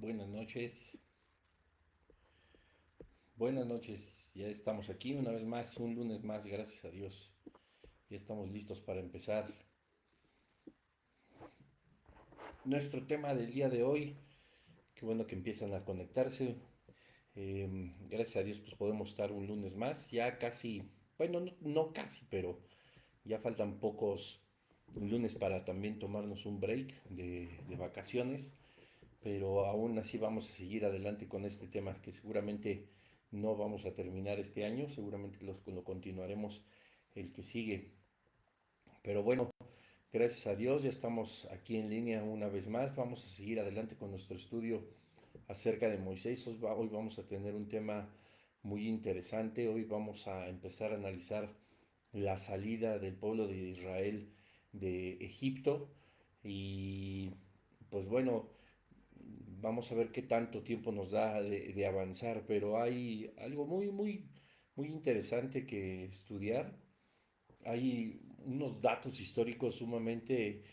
Buenas noches, buenas noches. Ya estamos aquí una vez más, un lunes más, gracias a Dios. Ya estamos listos para empezar nuestro tema del día de hoy. Qué bueno que empiezan a conectarse. Gracias a Dios, pues podemos estar un lunes más. Ya casi, bueno, no casi, pero ya faltan pocos lunes para también tomarnos un break de vacaciones. Pero aún así vamos a seguir adelante con este tema que seguramente no vamos a terminar este año, seguramente lo continuaremos el que sigue. Pero bueno, gracias a Dios ya estamos aquí en línea una vez más, vamos a seguir adelante con nuestro estudio acerca de Moisés. Hoy vamos a tener un tema muy interesante, hoy vamos a empezar a analizar la salida del pueblo de Israel de Egipto y pues bueno, vamos a ver qué tanto tiempo nos da de avanzar, pero hay algo muy interesante que estudiar. Hay unos datos históricos sumamente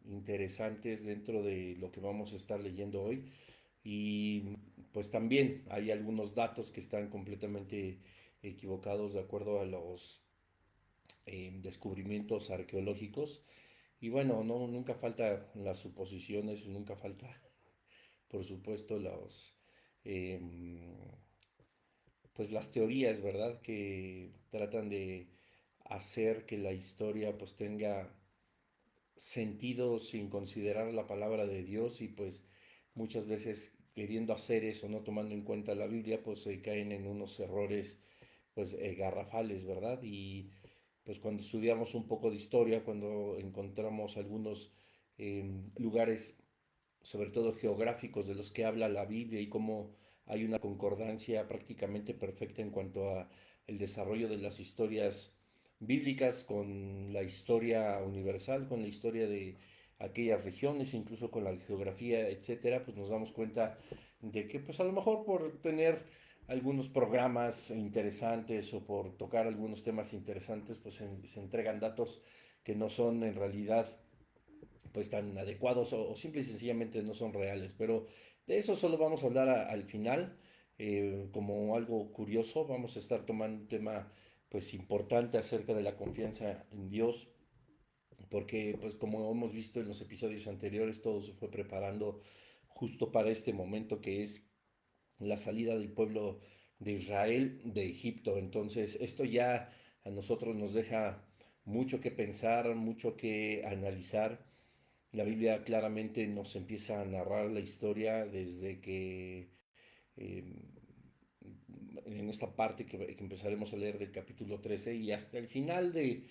interesantes dentro de lo que vamos a estar leyendo hoy. Y pues también hay algunos datos que están completamente equivocados de acuerdo a los descubrimientos arqueológicos. Y bueno, no, nunca falta las suposiciones, nunca falta por supuesto, eh, pues las teorías, ¿verdad? Que tratan de hacer que la historia pues tenga sentido sin considerar la palabra de Dios y pues muchas veces queriendo hacer eso, no tomando en cuenta la Biblia, pues se caen en unos errores pues garrafales, ¿verdad? Y pues cuando estudiamos un poco de historia, cuando encontramos algunos lugares sobre todo geográficos, de los que habla la Biblia y cómo hay una concordancia prácticamente perfecta en cuanto a el desarrollo de las historias bíblicas con la historia universal, con la historia de aquellas regiones, incluso con la geografía, etcétera, pues nos damos cuenta de que pues a lo mejor por tener algunos programas interesantes o por tocar algunos temas interesantes, pues se entregan datos que no son en realidad pues tan adecuados o simple y sencillamente no son reales. Pero de eso solo vamos a hablar al final, como algo curioso. Vamos a estar tomando un tema pues importante acerca de la confianza en Dios, porque pues como hemos visto en los episodios anteriores, todo se fue preparando justo para este momento que es la salida del pueblo de Israel de Egipto. Entonces, esto ya a nosotros nos deja mucho que pensar, mucho que analizar. La Biblia claramente nos empieza a narrar la historia desde que eh, en esta parte que empezaremos a leer del capítulo 13 y hasta el final de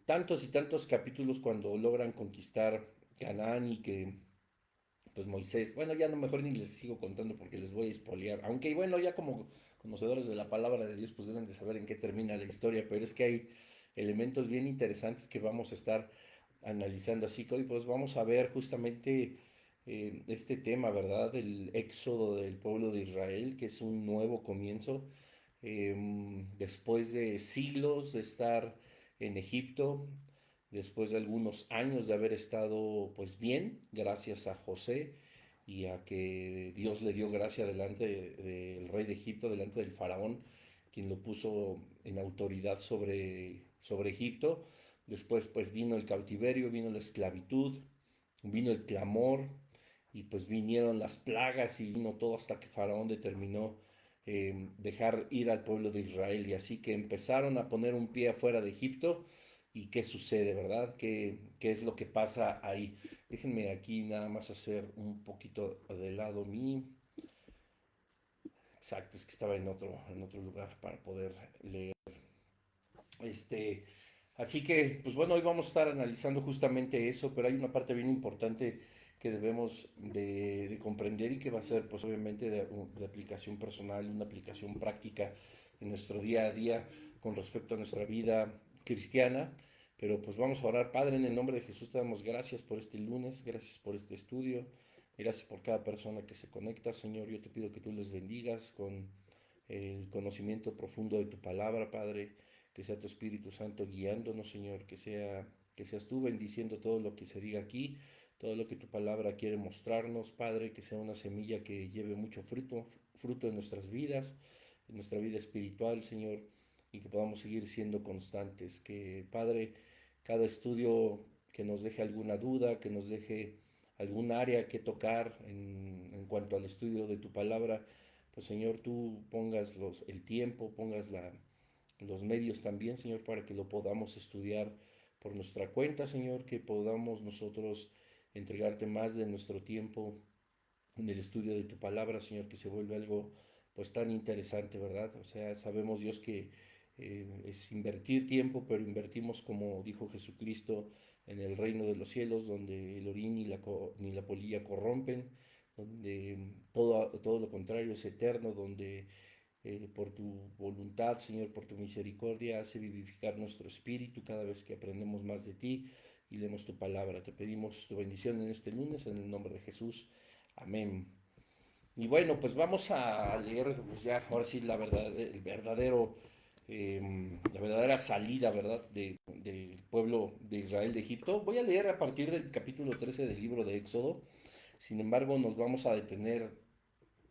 tantos y tantos capítulos cuando logran conquistar Canaán y que pues Moisés, bueno, ya no mejor ni les sigo contando porque les voy a espolear, aunque bueno, ya como conocedores de la palabra de Dios pues deben de saber en qué termina la historia, pero es que hay elementos bien interesantes que vamos a estar analizando, así que hoy pues vamos a ver justamente este tema, ¿verdad? Del éxodo del pueblo de Israel, que es un nuevo comienzo, después de siglos de estar en Egipto, después de algunos años de haber estado pues bien, gracias a José y a que Dios le dio gracia delante del rey de Egipto, delante del faraón, quien lo puso en autoridad sobre Egipto. Después pues vino el cautiverio, vino la esclavitud, vino el clamor y pues vinieron las plagas y vino todo hasta que Faraón determinó dejar ir al pueblo de Israel y así que empezaron a poner un pie afuera de Egipto. ¿Y qué sucede, verdad? ¿Qué es lo que pasa ahí? Déjenme aquí nada más hacer un poquito de lado mi... Exacto, es que estaba en otro lugar para poder leer. Este, así que, pues bueno, hoy vamos a estar analizando justamente eso, pero hay una parte bien importante que debemos de comprender y que va a ser, pues obviamente, de aplicación personal, una aplicación práctica en nuestro día a día con respecto a nuestra vida cristiana. Pero pues vamos a orar, Padre, en el nombre de Jesús te damos gracias por este lunes, gracias por este estudio, gracias por cada persona que se conecta, Señor. Yo te pido que tú les bendigas con el conocimiento profundo de tu palabra, Padre, que sea tu Espíritu Santo guiándonos, Señor, que seas tú bendiciendo todo lo que se diga aquí, todo lo que tu palabra quiere mostrarnos, Padre, que sea una semilla que lleve mucho fruto, fruto en nuestras vidas, en nuestra vida espiritual, Señor, y que podamos seguir siendo constantes. Que, Padre, cada estudio que nos deje alguna duda, que nos deje algún área que tocar en cuanto al estudio de tu palabra, pues Señor, tú pongas el tiempo, pongas los medios también, Señor, para que lo podamos estudiar por nuestra cuenta, Señor, que podamos nosotros entregarte más de nuestro tiempo en el estudio de tu palabra, Señor, que se vuelve algo pues tan interesante, ¿verdad? O sea, sabemos, Dios, que es invertir tiempo, pero invertimos, como dijo Jesucristo, en el reino de los cielos, donde el orín ni la polilla corrompen, donde todo lo contrario es eterno, donde por tu voluntad, Señor, por tu misericordia, hace vivificar nuestro espíritu cada vez que aprendemos más de ti y leemos tu palabra. Te pedimos tu bendición en este lunes, en el nombre de Jesús. Amén. Y bueno, pues vamos a leer, pues ya, ahora sí, la verdadera salida, ¿verdad?, del pueblo de Israel de Egipto. Voy a leer a partir del capítulo 13 del libro de Éxodo. Sin embargo, nos vamos a detener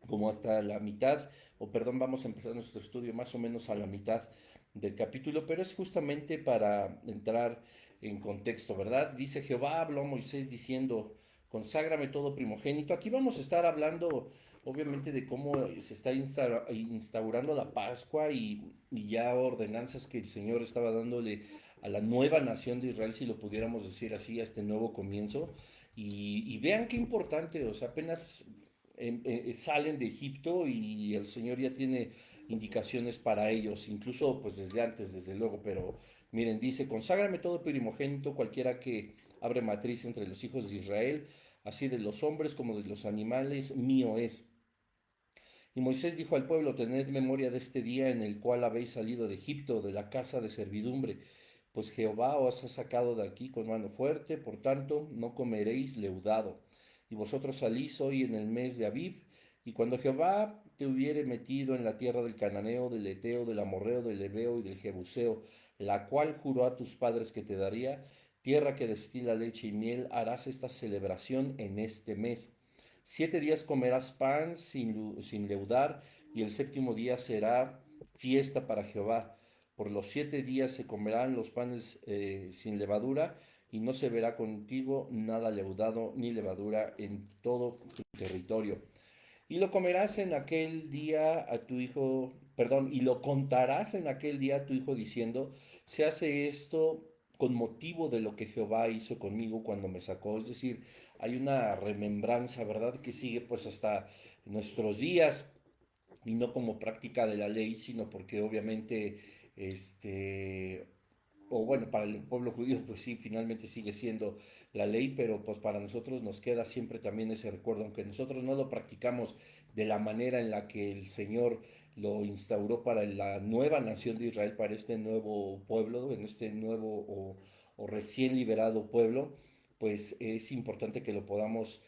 como hasta la mitad, o perdón, vamos a empezar nuestro estudio más o menos a la mitad del capítulo, pero es justamente para entrar en contexto, ¿verdad? Dice Jehová, habló a Moisés diciendo, conságrame todo primogénito. Aquí vamos a estar hablando, obviamente, de cómo se está instaurando la Pascua y ya ordenanzas que el Señor estaba dándole a la nueva nación de Israel, si lo pudiéramos decir así, a este nuevo comienzo. Y vean qué importante, o sea, apenas salen de Egipto y el Señor ya tiene indicaciones para ellos, incluso pues desde antes, desde luego, pero miren, dice, conságrame todo primogénito, cualquiera que abre matriz entre los hijos de Israel, así de los hombres como de los animales, mío es. Y Moisés dijo al pueblo, tened memoria de este día en el cual habéis salido de Egipto, de la casa de servidumbre, pues Jehová os ha sacado de aquí con mano fuerte, por tanto no comeréis leudado. Y vosotros salís hoy en el mes de Abib, y cuando Jehová te hubiere metido en la tierra del Cananeo, del Eteo, del Amorreo, del Ebeo y del Jebuseo, la cual juró a tus padres que te daría, tierra que destila leche y miel, harás esta celebración en este mes. 7 días comerás pan sin leudar, y el séptimo día será fiesta para Jehová. Por los 7 días se comerán los panes sin levadura, y no se verá contigo nada leudado ni levadura en todo tu territorio. Y lo comerás en aquel día a tu hijo, perdón, y lo contarás en aquel día a tu hijo diciendo, se hace esto con motivo de lo que Jehová hizo conmigo cuando me sacó. Es decir, hay una remembranza, ¿verdad?, que sigue pues hasta nuestros días y no como práctica de la ley, sino porque obviamente, o bueno, para el pueblo judío, pues sí, finalmente sigue siendo la ley, pero pues para nosotros nos queda siempre también ese recuerdo, aunque nosotros no lo practicamos de la manera en la que el Señor lo instauró para la nueva nación de Israel, para este nuevo pueblo, en este nuevo o recién liberado pueblo, pues es importante que lo podamos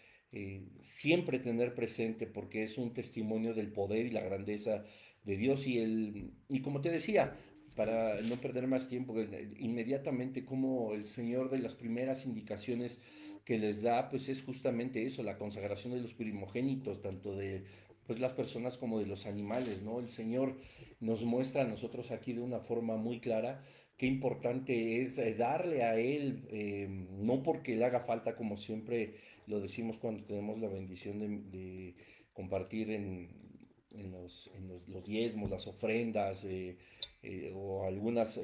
siempre tener presente porque es un testimonio del poder y la grandeza de Dios y como te decía, para no perder más tiempo, inmediatamente como el Señor de las primeras indicaciones que les da, pues es justamente eso, la consagración de los primogénitos, tanto de pues las personas como de los animales, ¿no? El Señor nos muestra a nosotros aquí de una forma muy clara qué importante es darle a Él, no porque le haga falta, como siempre lo decimos cuando tenemos la bendición de compartir los diezmos, las ofrendas o algunas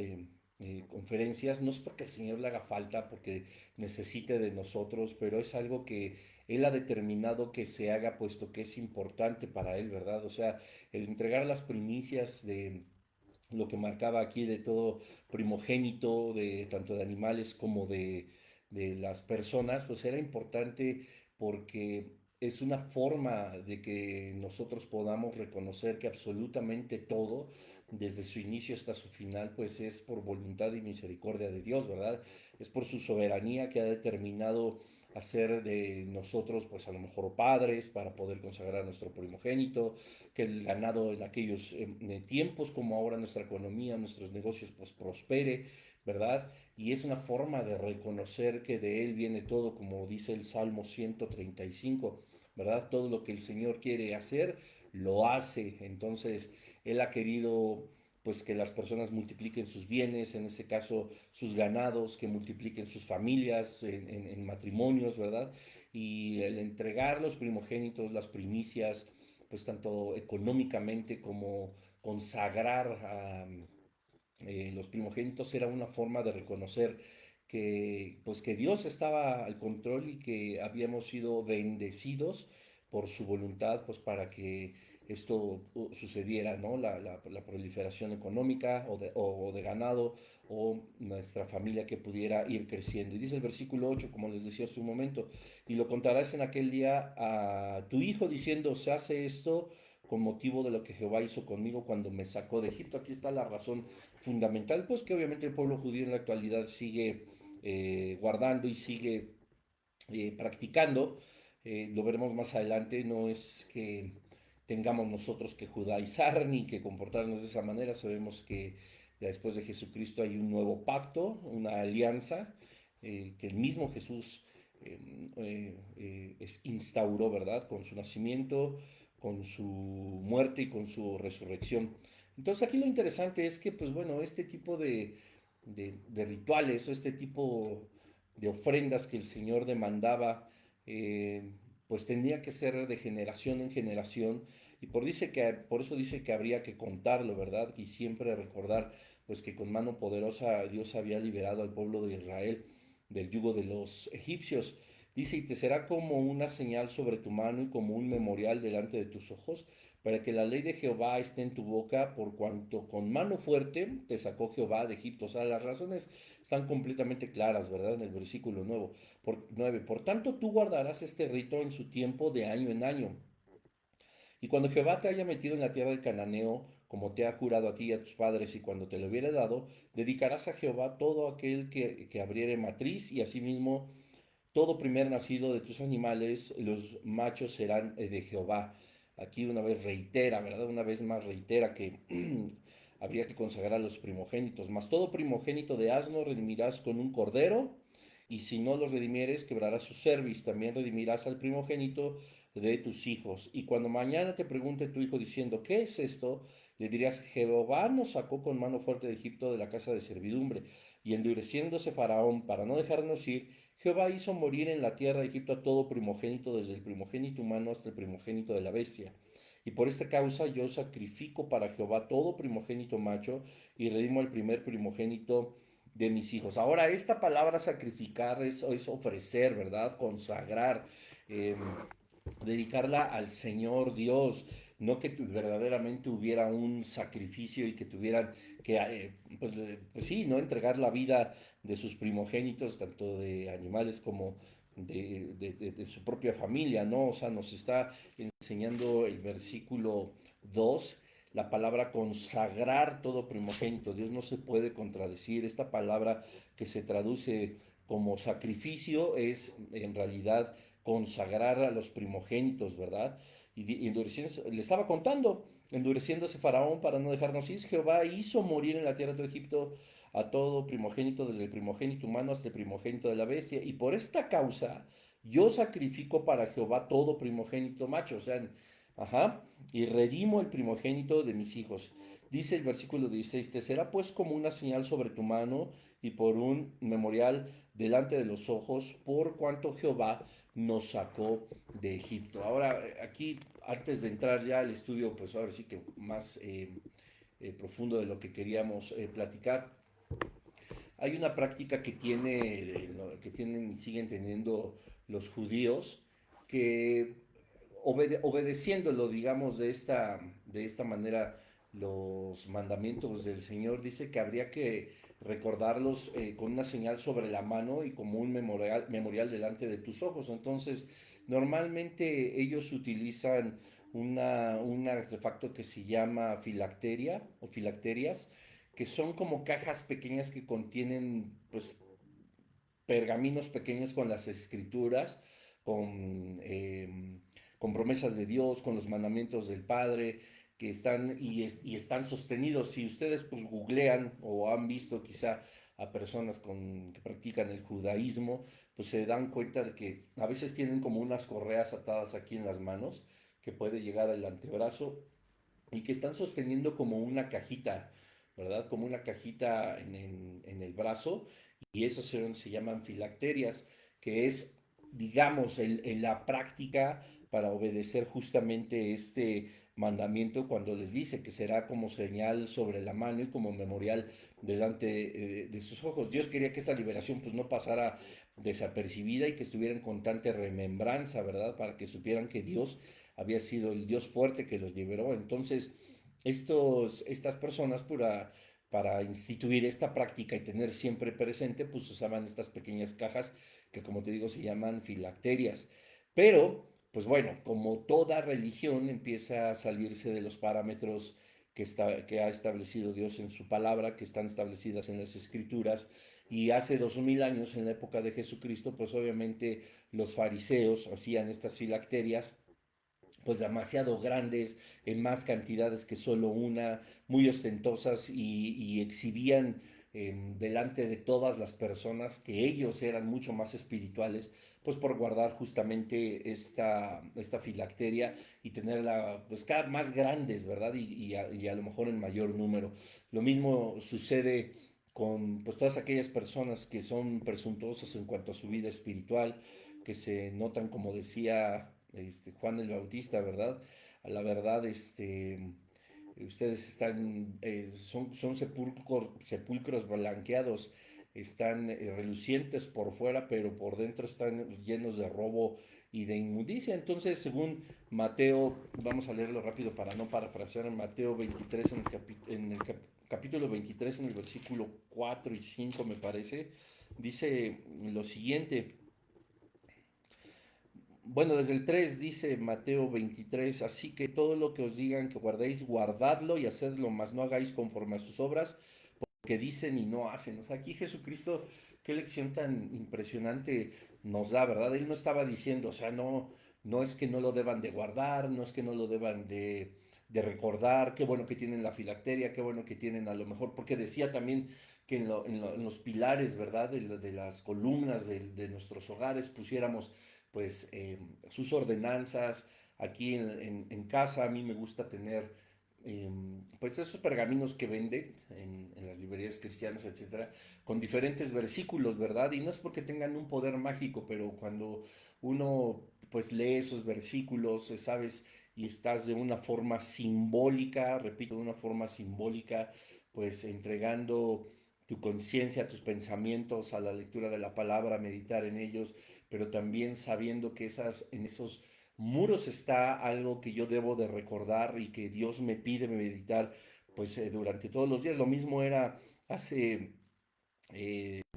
conferencias, no es porque el Señor le haga falta, porque necesite de nosotros, pero es algo que Él ha determinado que se haga, puesto que es importante para Él, ¿verdad? O sea, el entregar las primicias de lo que marcaba aquí de todo primogénito, de tanto de animales como de las personas, pues era importante porque es una forma de que nosotros podamos reconocer que absolutamente todo, desde su inicio hasta su final, pues es por voluntad y misericordia de Dios, ¿verdad? Es por su soberanía que ha determinado hacer de nosotros, pues a lo mejor padres, para poder consagrar a nuestro primogénito, que el ganado en aquellos tiempos, como ahora nuestra economía, nuestros negocios, pues prospere, ¿verdad? Y es una forma de reconocer que de Él viene todo, como dice el Salmo 135, ¿verdad? Todo lo que el Señor quiere hacer, lo hace. Entonces, Él ha querido pues que las personas multipliquen sus bienes, en este caso sus ganados, que multipliquen sus familias en matrimonios, ¿verdad? Y el entregar los primogénitos, las primicias, pues tanto económicamente como consagrar a los primogénitos era una forma de reconocer que, pues que Dios estaba al control y que habíamos sido bendecidos por su voluntad, pues para que esto sucediera, ¿no? La proliferación económica o de ganado o nuestra familia que pudiera ir creciendo. Y dice el versículo 8, como les decía hace un momento, y lo contarás en aquel día a tu hijo diciendo, se hace esto con motivo de lo que Jehová hizo conmigo cuando me sacó de Egipto. Aquí está la razón fundamental, pues que obviamente el pueblo judío en la actualidad sigue guardando y sigue practicando. Lo veremos más adelante, no es que tengamos nosotros que judaizar ni que comportarnos de esa manera. Sabemos que después de Jesucristo hay un nuevo pacto, una alianza que el mismo Jesús instauró, ¿verdad? Con su nacimiento, con su muerte y con su resurrección. Entonces aquí lo interesante es que, pues bueno, este tipo de rituales o este tipo de ofrendas que el Señor demandaba, eh, pues tendría que ser de generación en generación. Y por eso dice que habría que contarlo, ¿verdad? Y siempre recordar, pues que con mano poderosa Dios había liberado al pueblo de Israel del yugo de los egipcios. Dice, y te será como una señal sobre tu mano y como un memorial delante de tus ojos, para que la ley de Jehová esté en tu boca, por cuanto con mano fuerte te sacó Jehová de Egipto. O sea, las razones están completamente claras, ¿verdad? En el versículo 9. Por tanto, tú guardarás este rito en su tiempo de año en año. Y cuando Jehová te haya metido en la tierra del Cananeo, como te ha jurado a ti y a tus padres, y cuando te lo hubiere dado, dedicarás a Jehová todo aquel que abriere matriz, y asimismo todo primer nacido de tus animales, los machos serán de Jehová. Aquí una vez reitera, ¿verdad? Una vez más reitera que habría que consagrar a los primogénitos. Mas todo primogénito de asno redimirás con un cordero, y si no los redimieres, quebrarás su cerviz. También redimirás al primogénito de tus hijos. Y cuando mañana te pregunte tu hijo diciendo, ¿qué es esto? Le dirás, Jehová nos sacó con mano fuerte de Egipto, de la casa de servidumbre. Y endureciéndose Faraón para no dejarnos ir, Jehová hizo morir en la tierra de Egipto a todo primogénito, desde el primogénito humano hasta el primogénito de la bestia. Y por esta causa yo sacrifico para Jehová todo primogénito macho y redimo el primer primogénito de mis hijos. Ahora, esta palabra sacrificar es ofrecer, ¿verdad? Consagrar, eh, dedicarla al Señor Dios. No que verdaderamente hubiera un sacrificio y que tuvieran que, pues sí, ¿no? Entregar la vida de sus primogénitos, tanto de animales como de su propia familia, ¿no? O sea, nos está enseñando el versículo 2 la palabra consagrar todo primogénito. Dios no se puede contradecir. Esta palabra que se traduce como sacrificio es en realidad consagrar a los primogénitos, ¿verdad? Y endureciéndose, le estaba contando, endureciéndose Faraón para no dejarnos ir, Jehová hizo morir en la tierra de Egipto a todo primogénito, desde el primogénito humano hasta el primogénito de la bestia, y por esta causa yo sacrifico para Jehová todo primogénito macho, o sea, ajá, y redimo el primogénito de mis hijos. Dice el versículo 16, te será pues como una señal sobre tu mano y por un memorial delante de los ojos, por cuanto Jehová nos sacó de Egipto. Ahora, aquí, antes de entrar ya al estudio, pues ahora sí que más profundo de lo que queríamos platicar, hay una práctica que tienen y siguen teniendo los judíos, que obedeciéndolo, digamos, de esta manera, los mandamientos del Señor, dice que habría que recordarlos con una señal sobre la mano y como un memorial delante de tus ojos. Entonces, normalmente ellos utilizan un artefacto que se llama filacteria o filacterias, que son como cajas pequeñas que contienen, pues, pergaminos pequeños con las escrituras, con, eh, con promesas de Dios, con los mandamientos del Padre, que están y están sostenidos. Si ustedes pues googlean o han visto quizá a personas que practican el judaísmo, pues se dan cuenta de que a veces tienen como unas correas atadas aquí en las manos, que puede llegar al antebrazo y que están sosteniendo como una cajita, ¿verdad? Como una cajita en el brazo, y esos se llaman filacterias, que es, digamos, en la práctica para obedecer justamente este mandamiento cuando les dice que será como señal sobre la mano y como memorial delante de sus ojos. Dios quería que esta liberación pues no pasara desapercibida y que estuviera en constante remembranza, ¿verdad? Para que supieran que Dios había sido el Dios fuerte que los liberó. Entonces, estas personas para instituir esta práctica y tener siempre presente, pues usaban estas pequeñas cajas que, como te digo, se llaman filacterias. Pero, pues bueno, como toda religión empieza a salirse de los parámetros que ha establecido Dios en su palabra, que están establecidas en las escrituras, y hace 2000 años, en la época de Jesucristo, pues obviamente los fariseos hacían estas filacterias pues demasiado grandes, en más cantidades que solo una, muy ostentosas y exhibían delante de todas las personas que ellos eran mucho más espirituales, pues por guardar justamente esta filacteria y tenerla pues cada más grandes, ¿verdad? Y a lo mejor en mayor número. Lo mismo sucede con pues todas aquellas personas que son presuntuosas en cuanto a su vida espiritual, que se notan, como decía Juan el Bautista, ¿verdad? A la verdad, ustedes son sepulcros blanqueados, están relucientes por fuera, pero por dentro están llenos de robo y de inmundicia. Entonces, según Mateo, vamos a leerlo rápido para no parafrasear, en Mateo 23, capítulo 23, en el versículo 4 y 5 me parece, dice lo siguiente. Bueno, desde el 3 dice Mateo 23, así que todo lo que os digan que guardéis, guardadlo y hacedlo, mas no hagáis conforme a sus obras, que dicen y no hacen. O sea, aquí Jesucristo, qué lección tan impresionante nos da, ¿verdad? Él no estaba diciendo, o sea, no es que no lo deban de guardar, no es que no lo deban de recordar, qué bueno que tienen la filacteria, qué bueno que tienen a lo mejor, porque decía también que en los pilares, ¿verdad? De las columnas de nuestros hogares pusiéramos pues sus ordenanzas. Aquí en casa a mí me gusta tener pues esos pergaminos que venden en las librerías cristianas, etcétera, con diferentes versículos, ¿verdad? Y no es porque tengan un poder mágico, pero cuando uno pues lee esos versículos, sabes, y estás de una forma simbólica, repito, de una forma simbólica, pues entregando tu conciencia, tus pensamientos a la lectura de la palabra, meditar en ellos, pero también sabiendo que en esos muros está algo que yo debo de recordar y que Dios me pide meditar pues durante todos los días. Lo mismo era hace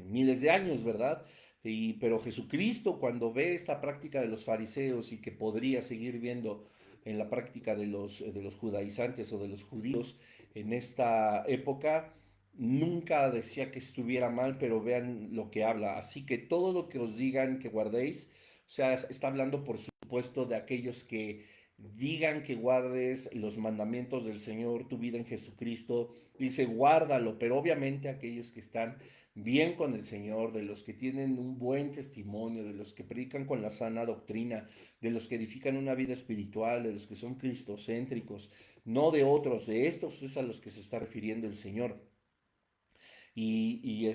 miles de años, ¿verdad? Pero Jesucristo, cuando ve esta práctica de los fariseos y que podría seguir viendo en la práctica de los judaizantes o de los judíos en esta época, nunca decía que estuviera mal, pero vean lo que habla. Así que todo lo que os digan que guardéis, o sea, está hablando por supuesto de aquellos que digan que guardes los mandamientos del Señor, tu vida en Jesucristo, dice guárdalo, pero obviamente aquellos que están bien con el Señor, de los que tienen un buen testimonio, de los que predican con la sana doctrina, de los que edifican una vida espiritual, de los que son cristocéntricos, no de otros, de estos es a los que se está refiriendo el Señor. Y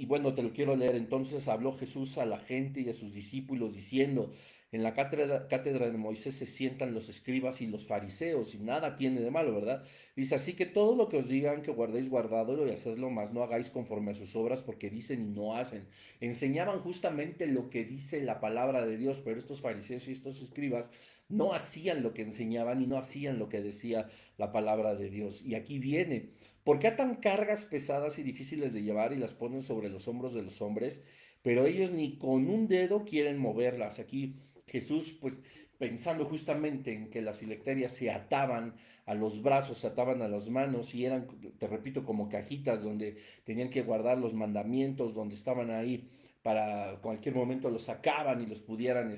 bueno, te lo quiero leer. Entonces habló Jesús a la gente y a sus discípulos diciendo, en la cátedra de Moisés se sientan los escribas y los fariseos y nada tiene de malo, ¿verdad? Dice, así que todo lo que os digan que guardéis, guardadlo y hacedlo, más no hagáis conforme a sus obras porque dicen y no hacen. Enseñaban justamente lo que dice la palabra de Dios, pero estos fariseos y estos escribas no hacían lo que enseñaban y no hacían lo que decía la palabra de Dios. Y aquí viene. ¿Por qué atan cargas pesadas y difíciles de llevar y las ponen sobre los hombros de los hombres? Pero ellos ni con un dedo quieren moverlas. Aquí Jesús, pues pensando justamente en que las filacterias se ataban a los brazos, se ataban a las manos y eran, te repito, como cajitas donde tenían que guardar los mandamientos, donde estaban ahí para cualquier momento los sacaban y los pudieran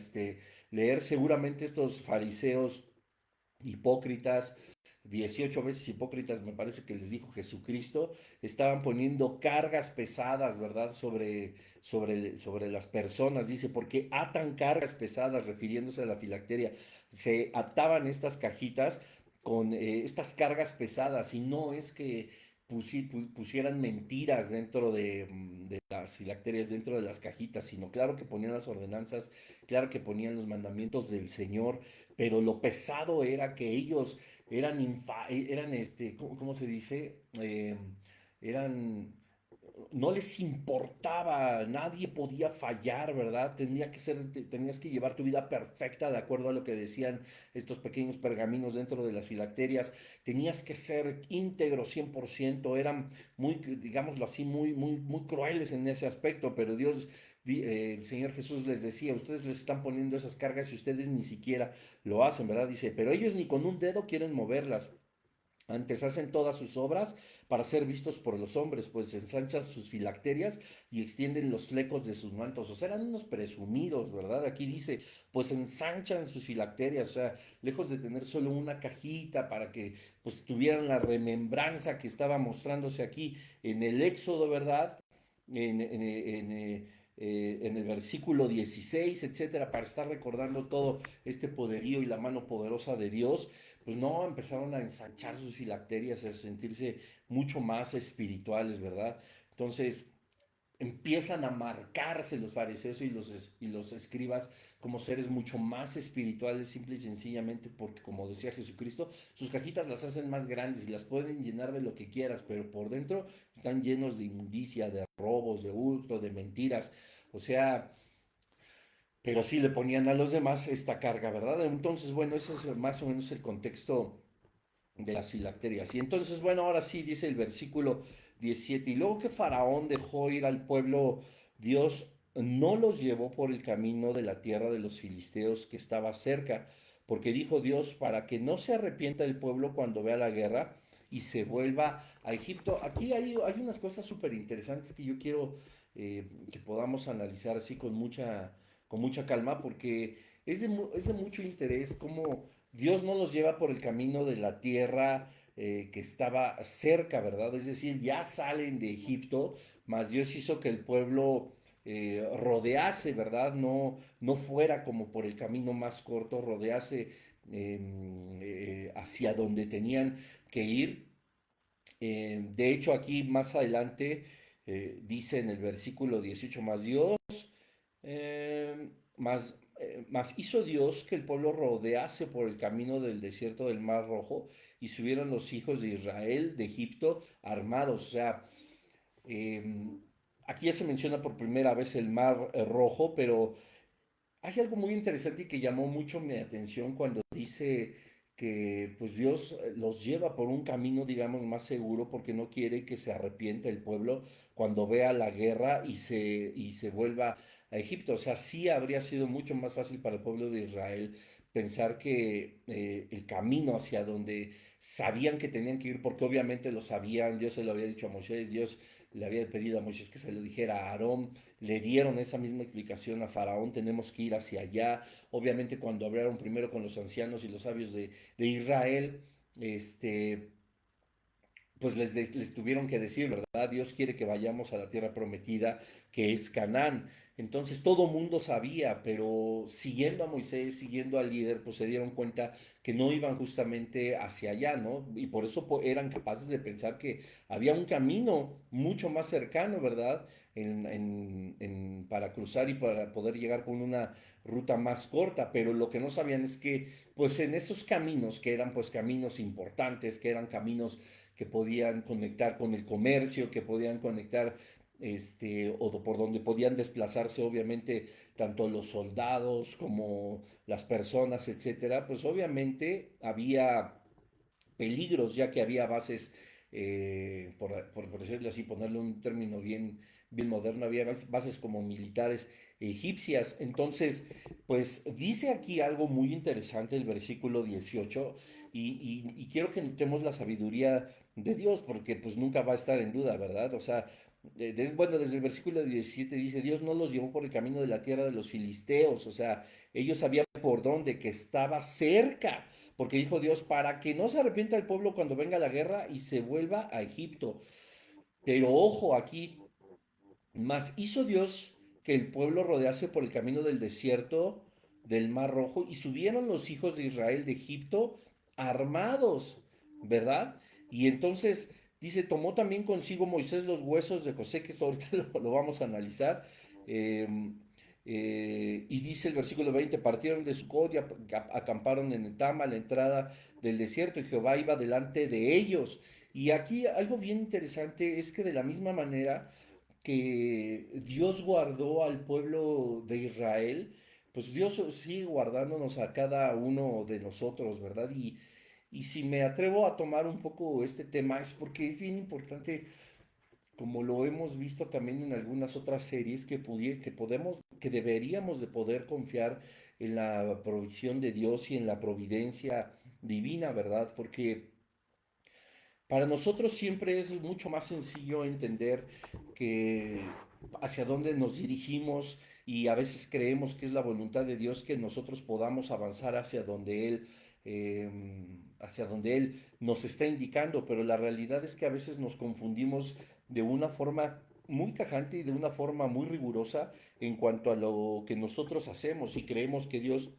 leer. Seguramente estos fariseos hipócritas, 18 veces hipócritas, me parece que les dijo Jesucristo, estaban poniendo cargas pesadas, ¿verdad? Sobre las personas, dice, porque atan cargas pesadas, refiriéndose a la filacteria, se ataban estas cajitas con estas cargas pesadas, y no es que pusieran mentiras dentro de las filacterias, dentro de las cajitas, sino claro que ponían las ordenanzas, claro que ponían los mandamientos del Señor, pero lo pesado era que ellos eran ¿cómo se dice? Eran, no les importaba, nadie podía fallar, ¿verdad? Tenías que llevar tu vida perfecta de acuerdo a lo que decían estos pequeños pergaminos dentro de las filacterias, tenías que ser íntegro 100%, eran muy, digámoslo así, muy crueles en ese aspecto, pero el Señor Jesús les decía, ustedes les están poniendo esas cargas y ustedes ni siquiera lo hacen, ¿verdad? Dice, pero ellos ni con un dedo quieren moverlas. Antes hacen todas sus obras para ser vistos por los hombres, pues ensanchan sus filacterias y extienden los flecos de sus mantos. O sea, eran unos presumidos, ¿verdad? Aquí dice, pues ensanchan sus filacterias, o sea, lejos de tener solo una cajita para que pues tuvieran la remembranza que estaba mostrándose aquí en el Éxodo, ¿verdad? En el versículo 16, etcétera, para estar recordando todo este poderío y la mano poderosa de Dios, pues no, empezaron a ensanchar sus filacterias, a sentirse mucho más espirituales, ¿verdad? Entonces empiezan a marcarse los fariseos y los escribas como seres mucho más espirituales, simple y sencillamente porque, como decía Jesucristo, sus cajitas las hacen más grandes y las pueden llenar de lo que quieras, pero por dentro están llenos de inmundicia, de robos, de hurto, de mentiras. O sea, pero sí le ponían a los demás esta carga, ¿verdad? Entonces, bueno, ese es más o menos el contexto de las filacterias. Y entonces, bueno, ahora sí dice el versículo 17, y luego que Faraón dejó ir al pueblo, Dios no los llevó por el camino de la tierra de los filisteos que estaba cerca, porque dijo Dios, para que no se arrepienta el pueblo cuando vea la guerra y se vuelva a Egipto. Aquí hay unas cosas súper interesantes que yo quiero que podamos analizar así con mucha calma, porque es de mucho interés cómo Dios no los lleva por el camino de la tierra que estaba cerca, ¿verdad? Es decir, ya salen de Egipto, mas Dios hizo que el pueblo rodease, ¿verdad? No fuera como por el camino más corto, rodease hacia donde tenían que ir. De hecho, aquí más adelante dice en el versículo 18, más Dios mas hizo Dios que el pueblo rodease por el camino del desierto del Mar Rojo y subieron los hijos de Israel de Egipto armados. O sea, eh, aquí ya se menciona por primera vez el Mar Rojo, pero hay algo muy interesante y que llamó mucho mi atención cuando dice que pues Dios los lleva por un camino, digamos, más seguro porque no quiere que se arrepienta el pueblo cuando vea la guerra y se vuelva a Egipto. O sea, sí habría sido mucho más fácil para el pueblo de Israel pensar que el camino hacia donde sabían que tenían que ir, porque obviamente lo sabían, Dios se lo había dicho a Moisés, Dios le había pedido a Moisés que se lo dijera a Aarón, le dieron esa misma explicación a Faraón, tenemos que ir hacia allá. Obviamente cuando hablaron primero con los ancianos y los sabios de Israel, este, pues les tuvieron que decir, ¿verdad? Dios quiere que vayamos a la tierra prometida, que es Canaán. Entonces todo mundo sabía, pero siguiendo a Moisés, siguiendo al líder, pues se dieron cuenta que no iban justamente hacia allá, ¿no? Y por eso eran capaces de pensar que había un camino mucho más cercano, ¿verdad? Para cruzar y para poder llegar con una ruta más corta, pero lo que no sabían es que, pues en esos caminos, que eran pues caminos importantes, que eran caminos que podían conectar con el comercio, que podían conectar, o por donde podían desplazarse, obviamente, tanto los soldados como las personas, etcétera, pues obviamente había peligros, ya que había bases, por decirlo así, ponerle un término bien moderno, había bases como militares egipcias. Entonces, pues dice aquí algo muy interesante el versículo 18 y quiero que notemos la sabiduría de Dios, porque pues nunca va a estar en duda, ¿verdad? O sea, bueno, desde el versículo 17 dice, Dios no los llevó por el camino de la tierra de los filisteos, o sea, ellos sabían por dónde, que estaba cerca, porque dijo Dios, para que no se arrepienta el pueblo cuando venga la guerra y se vuelva a Egipto. Pero ojo, aquí mas hizo Dios que el pueblo rodease por el camino del desierto del Mar Rojo y subieron los hijos de Israel de Egipto armados, ¿verdad? Y entonces dice, tomó también consigo Moisés los huesos de José, que esto ahorita lo vamos a analizar. eh, y dice el versículo 20, partieron de Sucot y acamparon en Etama, a la entrada del desierto, y Jehová iba delante de ellos. Y aquí algo bien interesante es que de la misma manera que Dios guardó al pueblo de Israel, pues Dios sigue guardándonos a cada uno de nosotros, ¿verdad? Y si me atrevo a tomar un poco este tema es porque es bien importante, como lo hemos visto también en algunas otras series, que podemos, que deberíamos de poder confiar en la provisión de Dios y en la providencia divina, ¿verdad? Porque para nosotros siempre es mucho más sencillo entender que hacia dónde nos dirigimos y a veces creemos que es la voluntad de Dios que nosotros podamos avanzar eh, hacia donde Él nos está indicando, pero la realidad es que a veces nos confundimos de una forma muy tajante y de una forma muy rigurosa en cuanto a lo que nosotros hacemos y creemos que Dios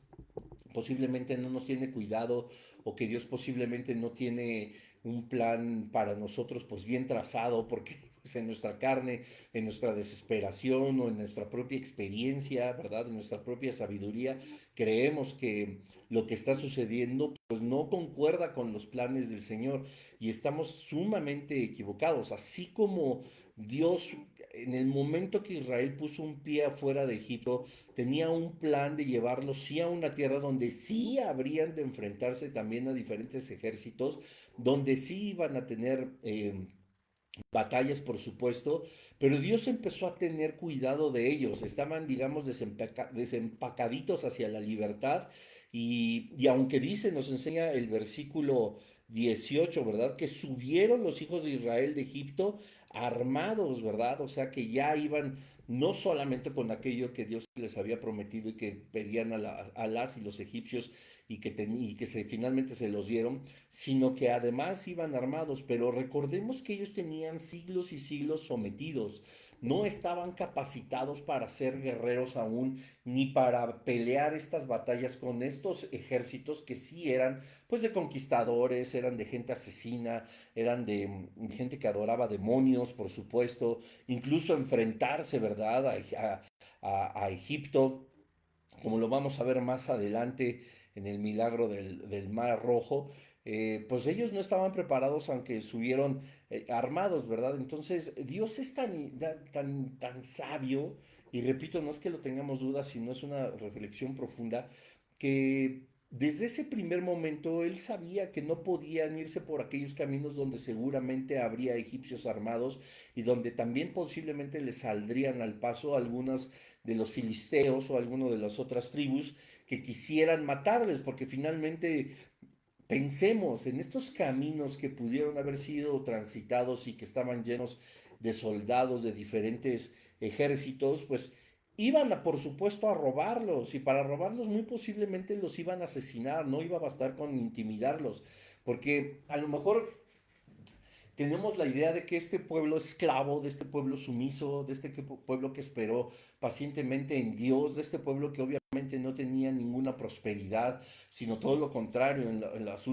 posiblemente no nos tiene cuidado o que Dios posiblemente no tiene un plan para nosotros pues bien trazado porque pues, en nuestra carne, en nuestra desesperación o en nuestra propia experiencia, ¿verdad? En nuestra propia sabiduría, creemos que lo que está sucediendo pues no concuerda con los planes del Señor y estamos sumamente equivocados, así como Dios en el momento que Israel puso un pie afuera de Egipto, tenía un plan de llevarlos sí a una tierra donde sí habrían de enfrentarse también a diferentes ejércitos, donde sí iban a tener batallas, por supuesto, pero Dios empezó a tener cuidado de ellos, estaban, digamos, desempacaditos hacia la libertad y aunque dice, nos enseña el versículo 18, ¿verdad? Que subieron los hijos de Israel de Egipto armados, ¿verdad? O sea que ya iban no solamente con aquello que Dios les había prometido y que pedían a las y los egipcios y que finalmente se los dieron, sino que además iban armados, pero recordemos que ellos tenían siglos y siglos sometidos, no estaban capacitados para ser guerreros aún, ni para pelear estas batallas con estos ejércitos que sí eran, pues de conquistadores, eran de gente asesina, eran de gente que adoraba demonios, por supuesto, incluso enfrentarse, ¿verdad?, a Egipto, como lo vamos a ver más adelante en el milagro del Mar Rojo, pues ellos no estaban preparados aunque subieron armados, ¿verdad? Entonces Dios es tan sabio, y repito, no es que lo tengamos dudas, sino es una reflexión profunda, que desde ese primer momento él sabía que no podían irse por aquellos caminos donde seguramente habría egipcios armados y donde también posiblemente les saldrían al paso algunas de los filisteos o alguno de las otras tribus que quisieran matarles, porque finalmente pensemos en estos caminos que pudieron haber sido transitados y que estaban llenos de soldados de diferentes ejércitos, pues iban a, por supuesto, a robarlos y para robarlos muy posiblemente los iban a asesinar, no iba a bastar con intimidarlos, porque a lo mejor tenemos la idea de que este pueblo esclavo, de este pueblo sumiso, de este pueblo que esperó pacientemente en Dios, de este pueblo que obviamente no tenía ninguna prosperidad, sino todo lo contrario, en los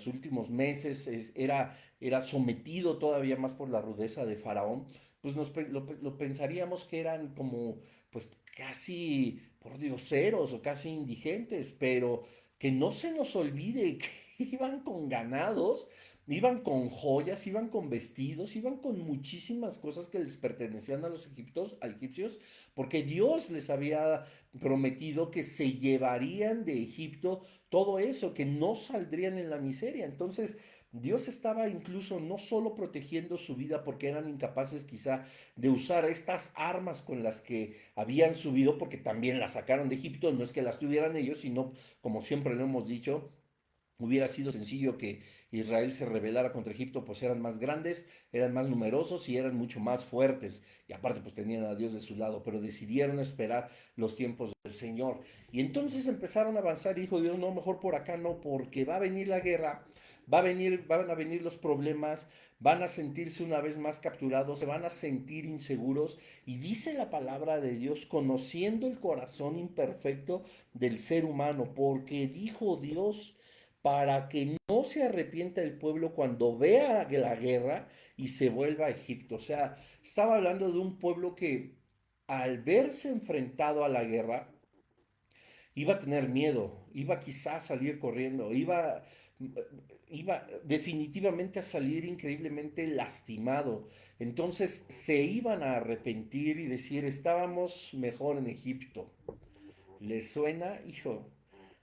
últimos meses era sometido todavía más por la rudeza de Faraón, pues lo pensaríamos que eran como, pues casi por dioseros o casi indigentes, pero que no se nos olvide que iban con ganados. Iban con joyas, iban con vestidos, iban con muchísimas cosas que les pertenecían a los egipcios, porque Dios les había prometido que se llevarían de Egipto todo eso, que no saldrían en la miseria. Entonces, Dios estaba incluso no solo protegiendo su vida porque eran incapaces quizá de usar estas armas con las que habían subido, porque también las sacaron de Egipto, no es que las tuvieran ellos, sino como siempre lo hemos dicho, Hubiera sido sencillo que Israel se rebelara contra Egipto, pues eran más grandes, eran más numerosos y eran mucho más fuertes. Y aparte, pues tenían a Dios de su lado, pero decidieron esperar los tiempos del Señor. Y entonces empezaron a avanzar y dijo Dios, no, mejor por acá no, porque va a venir la guerra, van a venir los problemas, van a sentirse una vez más capturados, se van a sentir inseguros. Y dice la palabra de Dios, conociendo el corazón imperfecto del ser humano, porque dijo Dios, para que no se arrepienta el pueblo cuando vea la guerra y se vuelva a Egipto. O sea, estaba hablando de un pueblo que al verse enfrentado a la guerra, iba a tener miedo, iba quizás a salir corriendo, iba definitivamente a salir increíblemente lastimado. Entonces se iban a arrepentir y decir, estábamos mejor en Egipto. ¿Les suena, hijo?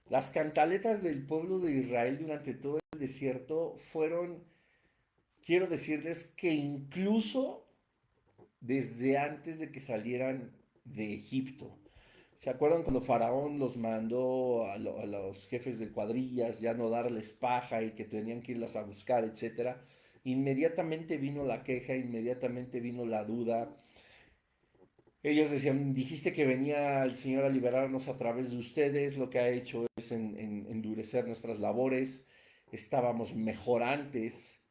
Las cantaletas del pueblo de Israel durante todo el desierto fueron, quiero decirles que incluso desde antes de que salieran de Egipto. ¿Se acuerdan cuando Faraón los mandó a los jefes de cuadrillas ya no darles paja y que tenían que irlas a buscar, etcétera? Inmediatamente vino la queja, inmediatamente vino la duda. Ellos decían, dijiste que venía el Señor a liberarnos a través de ustedes, lo que ha hecho es endurecer nuestras labores, estábamos mejor antes,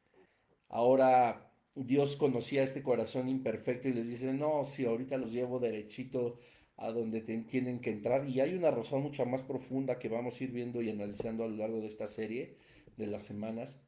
ahora Dios conocía este corazón imperfecto y les dice, no, si ahorita los llevo derechito a donde tienen que entrar. Y hay una razón mucho más profunda que vamos a ir viendo y analizando a lo largo de esta serie, de las semanas.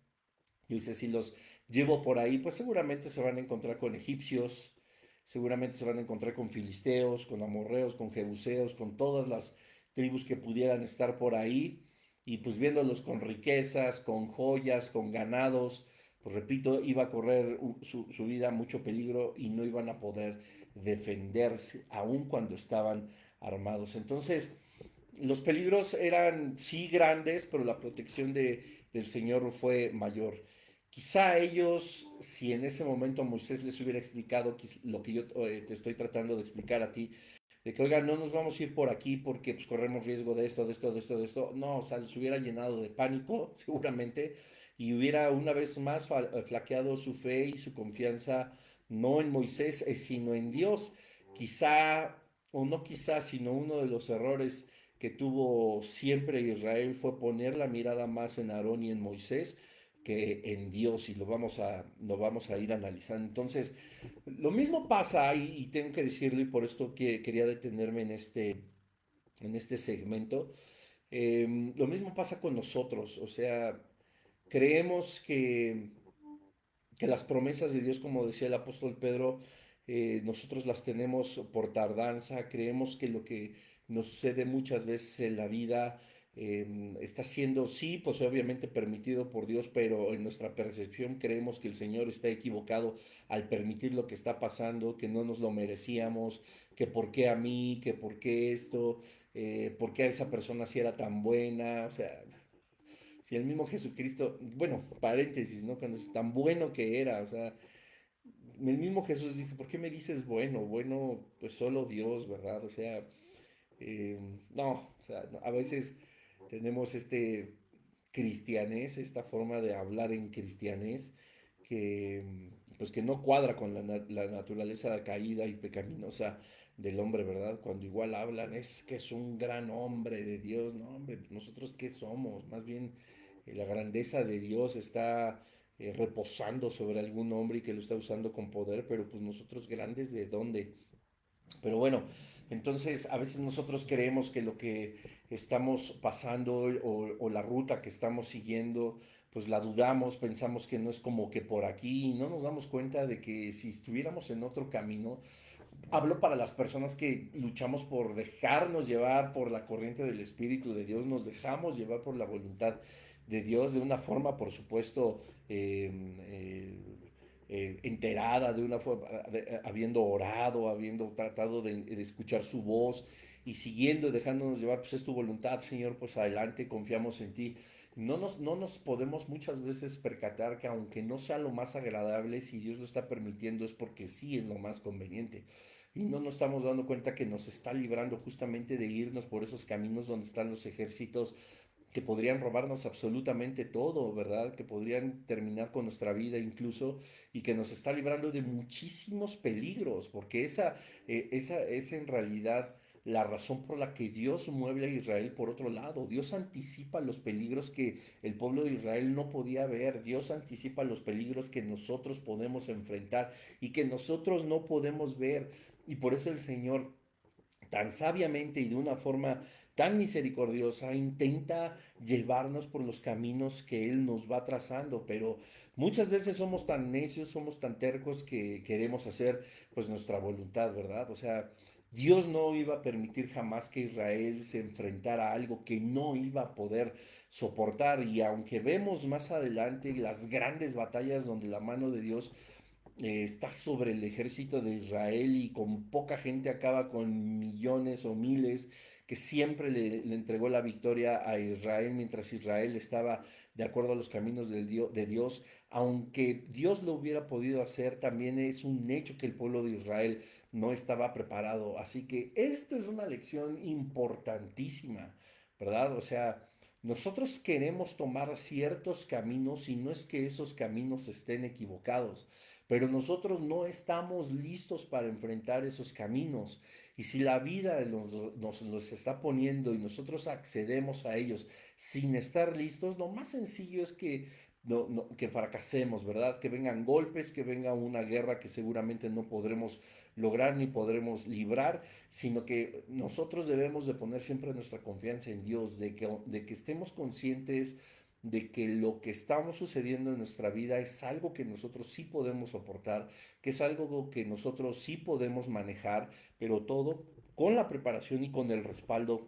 Y dice, si los llevo por ahí, pues seguramente se van a encontrar con egipcios, seguramente se van a encontrar con filisteos, con amorreos, con jebuseos, con todas las tribus que pudieran estar por ahí. Y pues viéndolos con riquezas, con joyas, con ganados, pues repito, iba a correr su vida mucho peligro y no iban a poder defenderse, aun cuando estaban armados. Entonces, los peligros eran sí grandes, pero la protección del Señor fue mayor. Quizá ellos, si en ese momento Moisés les hubiera explicado lo que yo te estoy tratando de explicar a ti, de que, oigan, no nos vamos a ir por aquí porque pues, corremos riesgo de esto, de esto, de esto, de esto. No, o sea, les hubiera llenado de pánico, seguramente, y hubiera una vez más flaqueado su fe y su confianza, no en Moisés, sino en Dios. Quizá, o no quizá, sino uno de los errores que tuvo siempre Israel fue poner la mirada más en Aarón y en Moisés que en Dios, y lo vamos a ir analizando. Entonces, lo mismo pasa, y tengo que decirlo, y por esto que quería detenerme en este segmento, lo mismo pasa con nosotros, o sea, creemos que las promesas de Dios, como decía el apóstol Pedro, nosotros las tenemos por tardanza, creemos que lo que nos sucede muchas veces en la vida está siendo, sí, pues obviamente permitido por Dios, pero en nuestra percepción creemos que el Señor está equivocado al permitir lo que está pasando, que no nos lo merecíamos, que por qué a mí, que por qué esto, por qué a esa persona si era tan buena, o sea, si el mismo Jesucristo, bueno, paréntesis, ¿no? Cuando es tan bueno que era, o sea, el mismo Jesús dijo, ¿por qué me dices bueno? Bueno, pues solo Dios, ¿verdad? O sea, no, o sea, a veces tenemos este cristianés, esta forma de hablar en cristianés pues que no cuadra con la naturaleza caída y pecaminosa del hombre, ¿verdad? Cuando igual hablan es que es un gran hombre de Dios, no, hombre, pues nosotros qué somos, más bien la grandeza de Dios está reposando sobre algún hombre y que lo está usando con poder, pero pues nosotros grandes de dónde. Pero bueno, entonces a veces nosotros creemos que lo que estamos pasando o la ruta que estamos siguiendo, pues la dudamos, pensamos que no es como que por aquí y no nos damos cuenta de que si estuviéramos en otro camino, hablo para las personas que luchamos por dejarnos llevar por la corriente del Espíritu de Dios, nos dejamos llevar por la voluntad de Dios de una forma, por supuesto, enterada, de una forma, habiendo orado, habiendo tratado de escuchar su voz y siguiendo, dejándonos llevar, pues es tu voluntad, Señor, pues adelante, confiamos en ti. No nos podemos muchas veces percatar que aunque no sea lo más agradable, si Dios lo está permitiendo es porque sí es lo más conveniente. Y no nos estamos dando cuenta que nos está librando justamente de irnos por esos caminos donde están los ejércitos que podrían robarnos absolutamente todo, ¿verdad? Que podrían terminar con nuestra vida incluso y que nos está librando de muchísimos peligros, porque esa es en realidad la razón por la que Dios mueve a Israel por otro lado. Dios anticipa los peligros que el pueblo de Israel no podía ver. Dios anticipa los peligros que nosotros podemos enfrentar y que nosotros no podemos ver. Y por eso el Señor tan sabiamente y de una forma tan misericordiosa intenta llevarnos por los caminos que Él nos va trazando, pero muchas veces somos tan necios, somos tan tercos que queremos hacer pues nuestra voluntad, ¿verdad? O sea, Dios no iba a permitir jamás que Israel se enfrentara a algo que no iba a poder soportar, y aunque vemos más adelante las grandes batallas donde la mano de Dios está sobre el ejército de Israel y con poca gente acaba con millones o miles, que siempre le entregó la victoria a Israel mientras Israel estaba de acuerdo a los caminos de Dios. Aunque Dios lo hubiera podido hacer, también es un hecho que el pueblo de Israel no estaba preparado. Así que esto es una lección importantísima, ¿verdad? O sea, nosotros queremos tomar ciertos caminos y no es que esos caminos estén equivocados, pero nosotros no estamos listos para enfrentar esos caminos. Y si la vida nos los está poniendo y nosotros accedemos a ellos sin estar listos, lo más sencillo es que, que fracasemos, ¿verdad? Que vengan golpes, que venga una guerra que seguramente no podremos lograr ni podremos librar, sino que nosotros debemos de poner siempre nuestra confianza en Dios, de que estemos conscientes de que lo que estamos sucediendo en nuestra vida es algo que nosotros sí podemos soportar, que es algo que nosotros sí podemos manejar, pero todo con la preparación y con el respaldo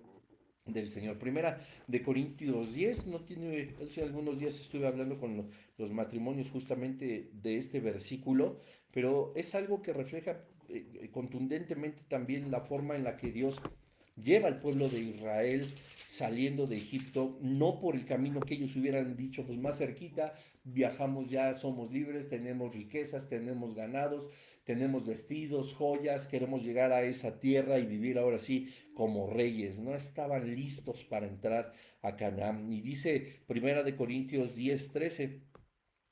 del Señor. Primera de Corintios 10, no tiene, hace algunos días estuve hablando con los matrimonios justamente de este versículo, pero es algo que refleja contundentemente también la forma en la que Dios lleva al pueblo de Israel saliendo de Egipto, no por el camino que ellos hubieran dicho, pues más cerquita, viajamos ya, somos libres, tenemos riquezas, tenemos ganados, tenemos vestidos, joyas, queremos llegar a esa tierra y vivir ahora sí como reyes. No estaban listos para entrar a Canaán. Y dice Primera de Corintios 10:13,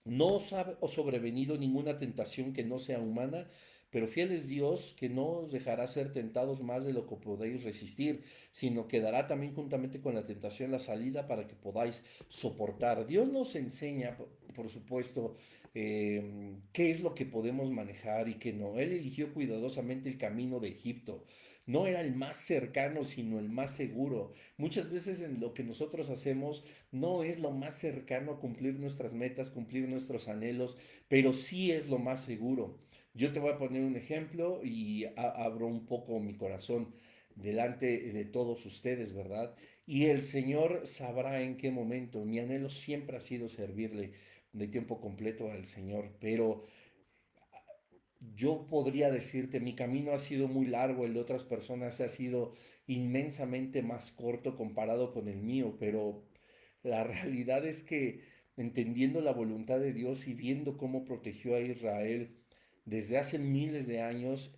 no os ha sobrevenido ninguna tentación que no sea humana, pero fiel es Dios, que no os dejará ser tentados más de lo que podéis resistir, sino que dará también juntamente con la tentación la salida para que podáis soportar. Dios nos enseña, por supuesto, qué es lo que podemos manejar y qué no. Él eligió cuidadosamente el camino de Egipto. No era el más cercano, sino el más seguro. Muchas veces en lo que nosotros hacemos no es lo más cercano a cumplir nuestras metas, cumplir nuestros anhelos, pero sí es lo más seguro. Yo te voy a poner un ejemplo y abro un poco mi corazón delante de todos ustedes, ¿verdad? Y el Señor sabrá en qué momento. Mi anhelo siempre ha sido servirle de tiempo completo al Señor, pero yo podría decirte, mi camino ha sido muy largo, el de otras personas ha sido inmensamente más corto comparado con el mío, pero la realidad es que entendiendo la voluntad de Dios y viendo cómo protegió a Israel desde hace miles de años,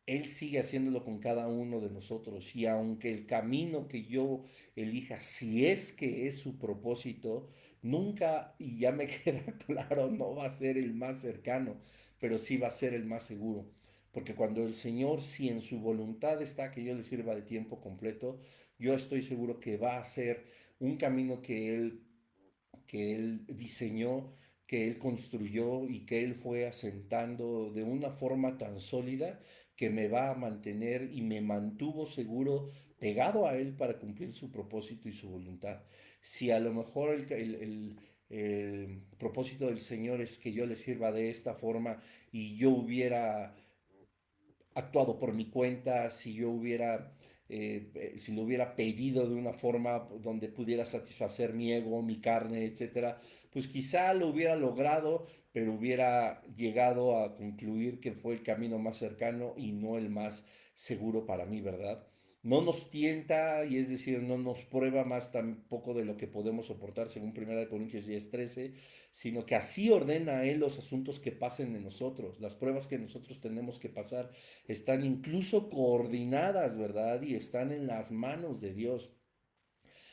Él sigue haciéndolo con cada uno de nosotros. Y aunque el camino que yo elija, si es que es su propósito, nunca, y ya me queda claro, no va a ser el más cercano, pero sí va a ser el más seguro. Porque cuando el Señor, si en su voluntad está que yo le sirva de tiempo completo, yo estoy seguro que va a ser un camino que él diseñó, que él construyó y que él fue asentando de una forma tan sólida que me va a mantener y me mantuvo seguro pegado a él para cumplir su propósito y su voluntad. Si a lo mejor el propósito del Señor es que yo le sirva de esta forma y yo hubiera actuado por mi cuenta, si yo hubiera, si lo hubiera pedido de una forma donde pudiera satisfacer mi ego, mi carne, etcétera, pues quizá lo hubiera logrado, pero hubiera llegado a concluir que fue el camino más cercano y no el más seguro para mí, ¿verdad? No nos tienta, y es decir, no nos prueba más tampoco de lo que podemos soportar, según 1 Corintios 10:13, sino que así ordena Él los asuntos que pasen en nosotros. Las pruebas que nosotros tenemos que pasar están incluso coordinadas, ¿verdad? Y están en las manos de Dios.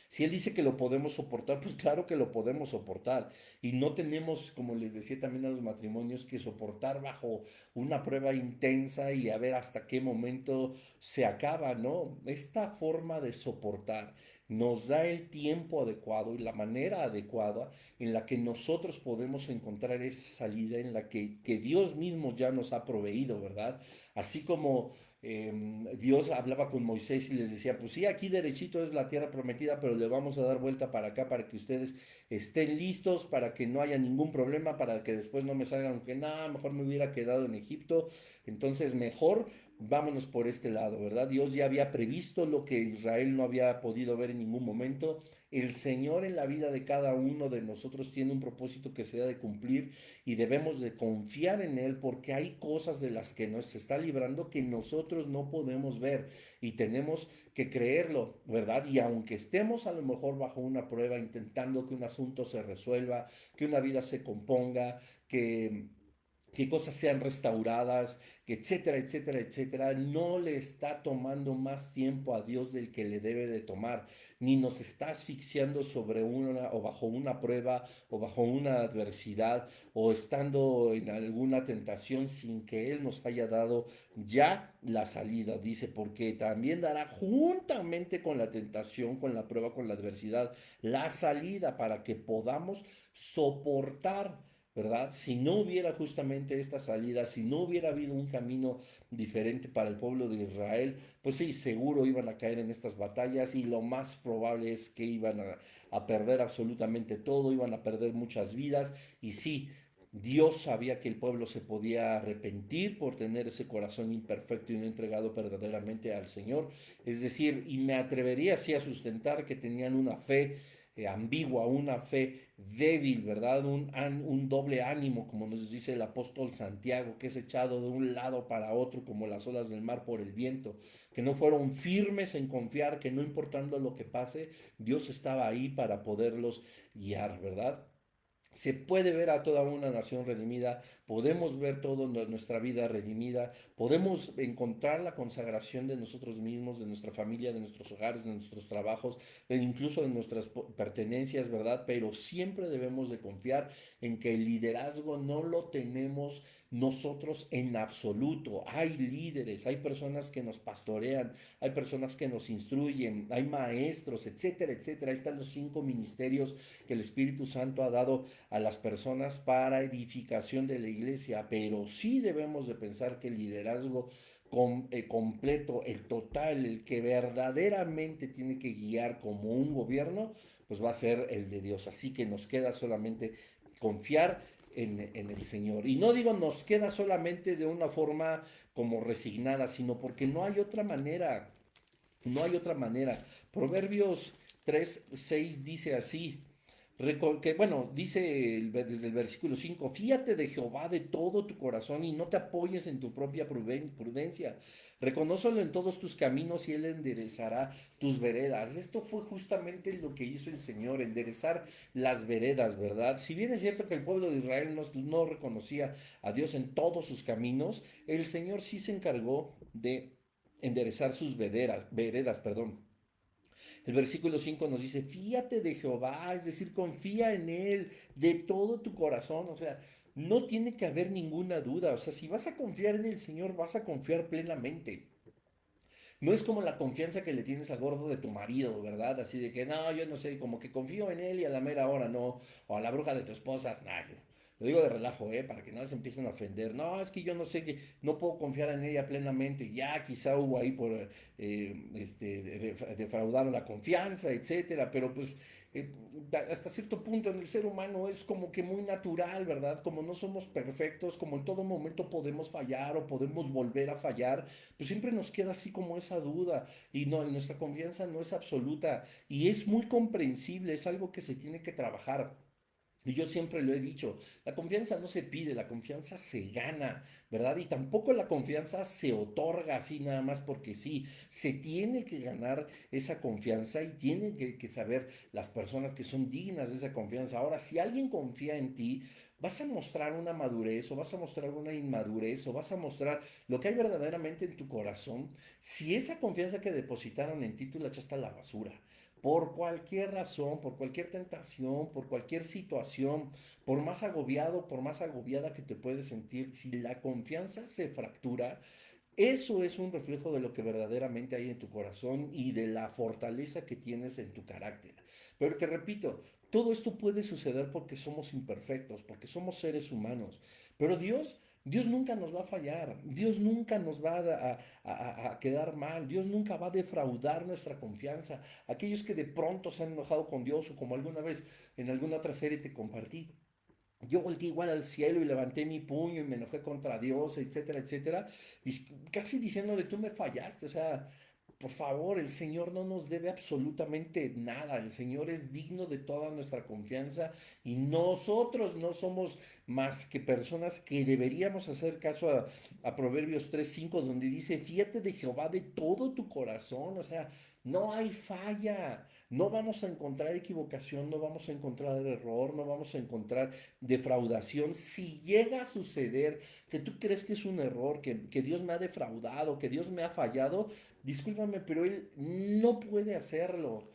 Si Él dice que lo podemos soportar, pues claro que lo podemos soportar. Y no tenemos, como les decía también a los matrimonios, que soportar bajo una prueba intensa y a ver hasta qué momento se acaba, ¿no? Esta forma de soportar nos da el tiempo adecuado y la manera adecuada en la que nosotros podemos encontrar esa salida en la que Dios mismo ya nos ha proveído, ¿verdad? Así como Dios hablaba con Moisés y les decía, pues sí, aquí derechito es la tierra prometida, pero le vamos a dar vuelta para acá para que ustedes estén listos, para que no haya ningún problema, para que después no me salgan que nada, mejor me hubiera quedado en Egipto, entonces mejor vámonos por este lado, ¿verdad? Dios ya había previsto lo que Israel no había podido ver en ningún momento. El Señor en la vida de cada uno de nosotros tiene un propósito que se ha de cumplir y debemos de confiar en Él porque hay cosas de las que nos está librando que nosotros no podemos ver y tenemos que creerlo, ¿verdad? Y aunque estemos a lo mejor bajo una prueba intentando que un asunto se resuelva, que una vida se componga, que cosas sean restauradas, que etcétera, etcétera, etcétera, no le está tomando más tiempo a Dios del que le debe de tomar, ni nos está asfixiando sobre una o bajo una prueba o bajo una adversidad o estando en alguna tentación sin que Él nos haya dado ya la salida, dice, porque también dará juntamente con la tentación, con la prueba, con la adversidad, la salida para que podamos soportar, ¿verdad? Si no hubiera justamente esta salida, si no hubiera habido un camino diferente para el pueblo de Israel, pues sí, seguro iban a caer en estas batallas y lo más probable es que iban a perder absolutamente todo, iban a perder muchas vidas y sí. Dios sabía que el pueblo se podía arrepentir por tener ese corazón imperfecto y no entregado verdaderamente al Señor. Es decir, y me atrevería así a sustentar que tenían una fe ambigua, una fe débil, ¿verdad? Un doble ánimo, como nos dice el apóstol Santiago, que es echado de un lado para otro como las olas del mar por el viento, que no fueron firmes en confiar que no importando lo que pase, Dios estaba ahí para poderlos guiar, ¿verdad? Se puede ver a toda una nación redimida, podemos ver toda nuestra vida redimida, podemos encontrar la consagración de nosotros mismos, de nuestra familia, de nuestros hogares, de nuestros trabajos, incluso de nuestras pertenencias, ¿verdad? Pero siempre debemos de confiar en que el liderazgo no lo tenemos nosotros en absoluto. Hay líderes, hay personas que nos pastorean, hay personas que nos instruyen, hay maestros, etcétera, etcétera. Ahí están los 5 ministerios que el Espíritu Santo ha dado a las personas para edificación de la iglesia, pero sí debemos de pensar que el liderazgo completo, el total, el que verdaderamente tiene que guiar como un gobierno, pues va a ser el de Dios. Así que nos queda solamente confiar en el Señor. Y no digo nos queda solamente de una forma como resignada, sino porque no hay otra manera. No hay otra manera. Proverbios 3:6 dice así, que bueno, dice desde el versículo 5, fíate de Jehová de todo tu corazón y no te apoyes en tu propia prudencia. Reconócelo en todos tus caminos y Él enderezará tus veredas. Esto fue justamente lo que hizo el Señor, enderezar las veredas, ¿verdad? Si bien es cierto que el pueblo de Israel no reconocía a Dios en todos sus caminos, el Señor sí se encargó de enderezar sus veredas, perdón. El versículo 5 nos dice, fíate de Jehová, es decir, confía en Él de todo tu corazón, o sea, no tiene que haber ninguna duda, o sea, si vas a confiar en el Señor, vas a confiar plenamente. No es como la confianza que le tienes al gordo de tu marido, ¿verdad? Así de que, no, yo no sé, como que confío en él y a la mera hora no, o a la bruja de tu esposa, nah, sí. Lo digo de relajo, para que no se empiecen a ofender. No, es que yo no sé, que no puedo confiar en ella plenamente. Ya quizá hubo ahí por defraudaron la confianza, etcétera, pero pues eh, hasta cierto punto en el ser humano es como que muy natural, ¿verdad? Como no somos perfectos, como en todo momento podemos fallar o podemos volver a fallar, pues siempre nos queda así como esa duda y no, nuestra confianza no es absoluta y es muy comprensible, es algo que se tiene que trabajar. Y yo siempre lo he dicho, la confianza no se pide, la confianza se gana, ¿verdad? Y tampoco la confianza se otorga así nada más porque sí, se tiene que ganar esa confianza y tienen que saber las personas que son dignas de esa confianza. Ahora, si alguien confía en ti, vas a mostrar una madurez o vas a mostrar una inmadurez o vas a mostrar lo que hay verdaderamente en tu corazón. Si esa confianza que depositaron en ti tú la echaste a la basura, por cualquier razón, por cualquier tentación, por cualquier situación, por más agobiado, por más agobiada que te puedes sentir, si la confianza se fractura, eso es un reflejo de lo que verdaderamente hay en tu corazón y de la fortaleza que tienes en tu carácter. Pero te repito, todo esto puede suceder porque somos imperfectos, porque somos seres humanos. Pero Dios nunca nos va a fallar, Dios nunca nos va a quedar mal, Dios nunca va a defraudar nuestra confianza. Aquellos que de pronto se han enojado con Dios o como alguna vez en alguna otra serie te compartí, yo volteé igual al cielo y levanté mi puño y me enojé contra Dios, etcétera, etcétera, casi diciéndole, tú me fallaste, o sea, por favor, el Señor no nos debe absolutamente nada, el Señor es digno de toda nuestra confianza y nosotros no somos más que personas que deberíamos hacer caso a Proverbios 3:5, donde dice, fíate de Jehová de todo tu corazón, o sea, no hay falla. No vamos a encontrar equivocación, no vamos a encontrar error, no vamos a encontrar defraudación. Si llega a suceder que tú crees que es un error, que Dios me ha defraudado, que Dios me ha fallado, discúlpame, pero Él no puede hacerlo.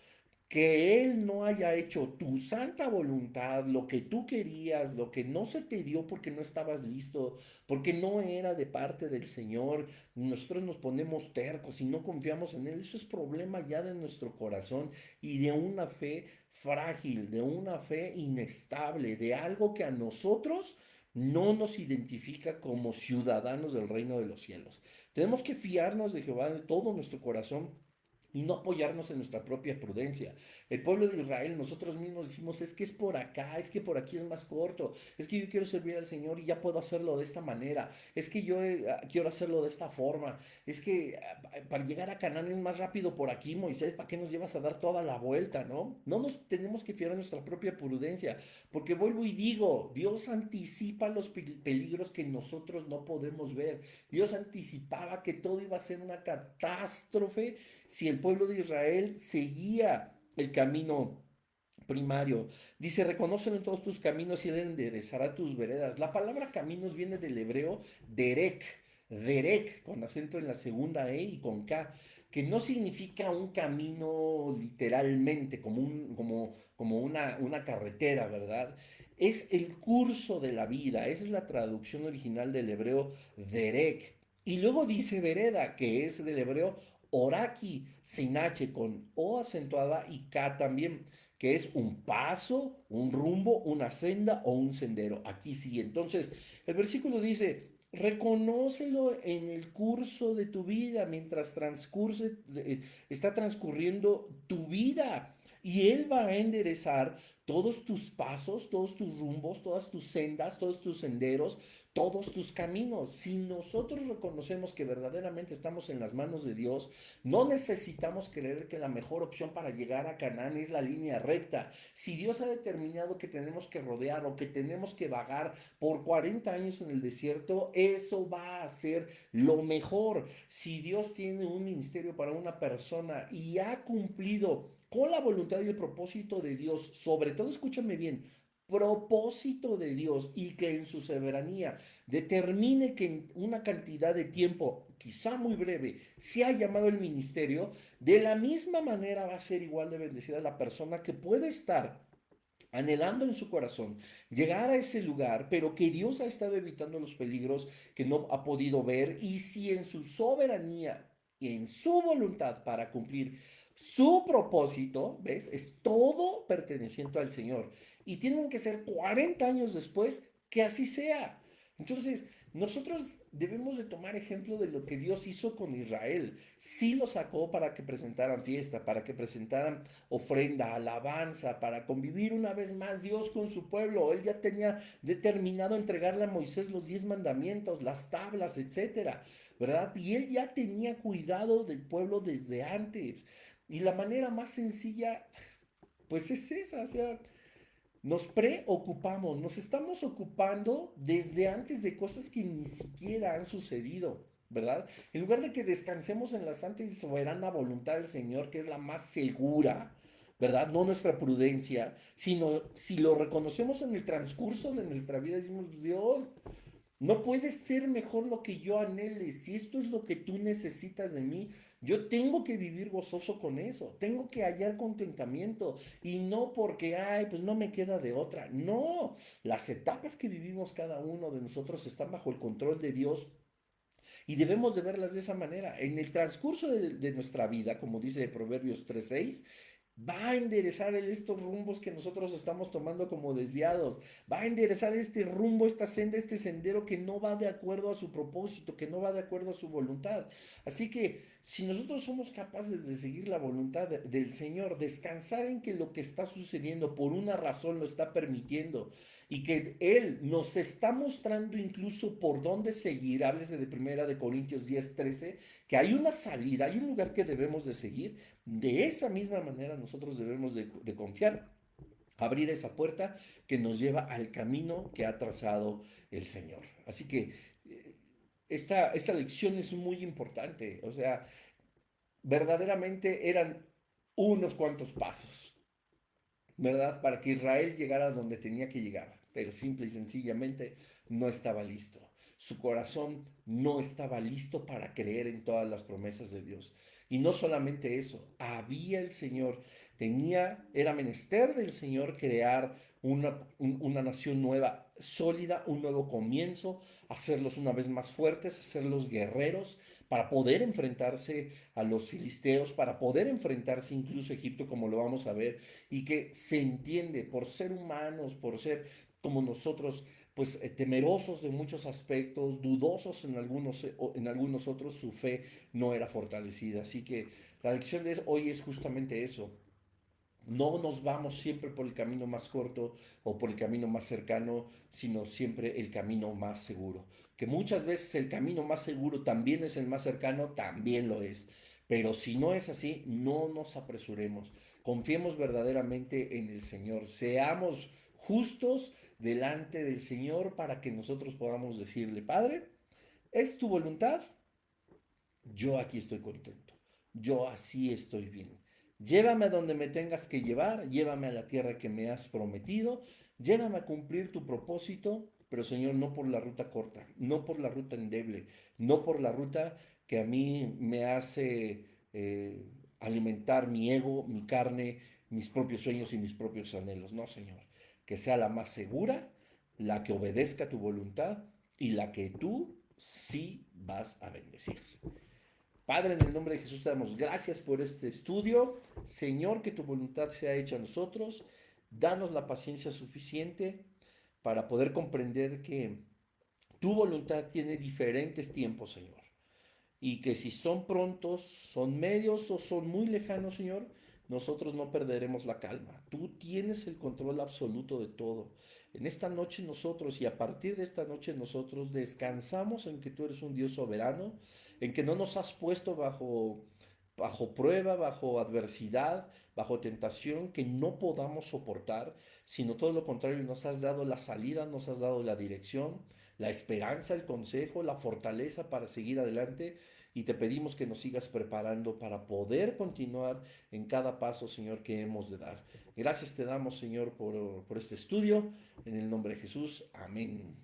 Que Él no haya hecho tu santa voluntad, lo que tú querías, lo que no se te dio porque no estabas listo, porque no era de parte del Señor, nosotros nos ponemos tercos y no confiamos en Él, eso es problema ya de nuestro corazón y de una fe frágil, de una fe inestable, de algo que a nosotros no nos identifica como ciudadanos del reino de los cielos. Tenemos que fiarnos de Jehová de todo nuestro corazón y no apoyarnos en nuestra propia prudencia. El pueblo de Israel, nosotros mismos decimos, es que es por acá, es que por aquí es más corto, es que yo quiero servir al Señor y ya puedo hacerlo de esta manera, es que yo quiero hacerlo de esta forma, es que para llegar a Canaán es más rápido por aquí, Moisés, ¿para qué nos llevas a dar toda la vuelta, no? No nos tenemos que fiar en nuestra propia prudencia, porque vuelvo y digo, Dios anticipa los peligros que nosotros no podemos ver. Dios anticipaba que todo iba a ser una catástrofe si el pueblo de Israel seguía el camino primario. Dice, reconócelo en todos tus caminos y él enderezará tus veredas. La palabra caminos viene del hebreo derek, derek, con acento en la segunda E y con K, que no significa un camino literalmente, como una carretera, ¿verdad? Es el curso de la vida, esa es la traducción original del hebreo derek. Y luego dice vereda, que es del hebreo oraki, sin H, con O acentuada y K también, que es un paso, un rumbo, una senda o un sendero. Aquí sí. Entonces, el versículo dice, reconócelo en el curso de tu vida, mientras está transcurriendo tu vida. Y Él va a enderezar todos tus pasos, todos tus rumbos, todas tus sendas, todos tus senderos, todos tus caminos. Si nosotros reconocemos que verdaderamente estamos en las manos de Dios, no necesitamos creer que la mejor opción para llegar a Canaán es la línea recta. Si Dios ha determinado que tenemos que rodear o que tenemos que vagar por 40 años en el desierto, eso va a ser lo mejor. Si Dios tiene un ministerio para una persona y ha cumplido con la voluntad y el propósito de Dios, sobre todo, escúchame bien, propósito de Dios y que en su soberanía determine que en una cantidad de tiempo, quizá muy breve, se ha llamado el ministerio, de la misma manera va a ser igual de bendecida la persona que puede estar anhelando en su corazón llegar a ese lugar, pero que Dios ha estado evitando los peligros que no ha podido ver y si en su soberanía y en su voluntad para cumplir su propósito, ¿ves? Es todo perteneciente al Señor. Y tienen que ser 40 años después que así sea. Entonces, nosotros debemos de tomar ejemplo de lo que Dios hizo con Israel. Sí lo sacó para que presentaran fiesta, para que presentaran ofrenda, alabanza, para convivir una vez más Dios con su pueblo. Él ya tenía determinado entregarle a Moisés los 10 mandamientos, las tablas, etcétera, ¿verdad? Y él ya tenía cuidado del pueblo desde antes. Y la manera más sencilla, pues es esa, o sea, nos preocupamos, nos estamos ocupando desde antes de cosas que ni siquiera han sucedido, ¿verdad? En lugar de que descansemos en la santa y soberana voluntad del Señor, que es la más segura, ¿verdad? No nuestra prudencia, sino si lo reconocemos en el transcurso de nuestra vida, decimos, Dios, No puede ser mejor lo que yo anhele. Si esto es lo que tú necesitas de mí, yo tengo que vivir gozoso con eso. Tengo que hallar contentamiento. Y no porque, ay, pues no me queda de otra. No, las etapas que vivimos cada uno de nosotros están bajo el control de Dios y debemos de verlas de esa manera. En el transcurso de nuestra vida, como dice Proverbios 3:6, va a enderezar estos rumbos que nosotros estamos tomando como desviados. Va a enderezar este rumbo, esta senda, este sendero que no va de acuerdo a su propósito, que no va de acuerdo a su voluntad. Así que si nosotros somos capaces de seguir la voluntad del Señor, descansar en que lo que está sucediendo por una razón lo está permitiendo y que Él nos está mostrando incluso por dónde seguir, háblese de Primera de Corintios 10:13, que hay una salida, hay un lugar que debemos de seguir. De esa misma manera nosotros debemos de confiar, abrir esa puerta que nos lleva al camino que ha trazado el Señor. Así que esta lección es muy importante. O sea, verdaderamente eran unos cuantos pasos, ¿verdad? Para que Israel llegara a donde tenía que llegar, pero simple y sencillamente no estaba listo. Su corazón no estaba listo para creer en todas las promesas de Dios. Y no solamente eso, había el Señor, era menester del Señor crear una nación nueva, sólida, un nuevo comienzo, hacerlos una vez más fuertes, hacerlos guerreros, para poder enfrentarse a los filisteos, para poder enfrentarse incluso a Egipto, como lo vamos a ver, y que se entiende por ser humanos, por ser como nosotros, pues temerosos de muchos aspectos, dudosos en algunos otros, su fe no era fortalecida. Así que la lección de hoy es justamente eso. No nos vamos siempre por el camino más corto o por el camino más cercano, sino siempre el camino más seguro. Que muchas veces el camino más seguro también es el más cercano, también lo es. Pero si no es así, no nos apresuremos. Confiemos verdaderamente en el Señor. Seamos justos delante del Señor para que nosotros podamos decirle, Padre, ¿es tu voluntad? Yo aquí estoy contento, yo así estoy bien. Llévame a donde me tengas que llevar, llévame a la tierra que me has prometido, llévame a cumplir tu propósito, pero Señor, no por la ruta corta, no por la ruta endeble, no por la ruta que a mí me hace alimentar mi ego, mi carne, mis propios sueños y mis propios anhelos. No, Señor, que sea la más segura, la que obedezca tu voluntad y la que tú sí vas a bendecir. Padre, en el nombre de Jesús te damos gracias por este estudio. Señor, que tu voluntad sea hecha a nosotros. Danos la paciencia suficiente para poder comprender que tu voluntad tiene diferentes tiempos, Señor. Y que si son prontos, son medios o son muy lejanos, Señor, nosotros no perderemos la calma. Tú tienes el control absoluto de todo. En esta noche nosotros y a partir de esta noche nosotros descansamos en que tú eres un Dios soberano, en que no nos has puesto bajo prueba, bajo adversidad, bajo tentación que no podamos soportar, sino todo lo contrario, nos has dado la salida, nos has dado la dirección, la esperanza, el consejo, la fortaleza para seguir adelante y te pedimos que nos sigas preparando para poder continuar en cada paso, Señor, que hemos de dar. Gracias te damos, Señor, por este estudio. En el nombre de Jesús. Amén.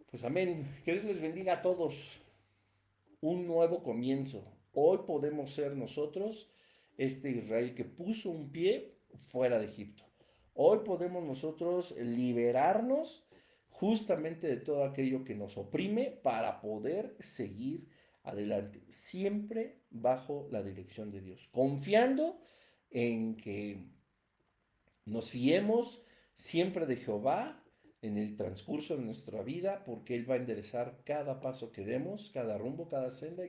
Pues amén. Que Dios les bendiga a todos. Un nuevo comienzo. Hoy podemos ser nosotros este Israel que puso un pie fuera de Egipto. Hoy podemos nosotros liberarnos justamente de todo aquello que nos oprime para poder seguir adelante, siempre bajo la dirección de Dios, confiando en que nos fiemos siempre de Jehová en el transcurso de nuestra vida, porque Él va a enderezar cada paso que demos, cada rumbo, cada senda,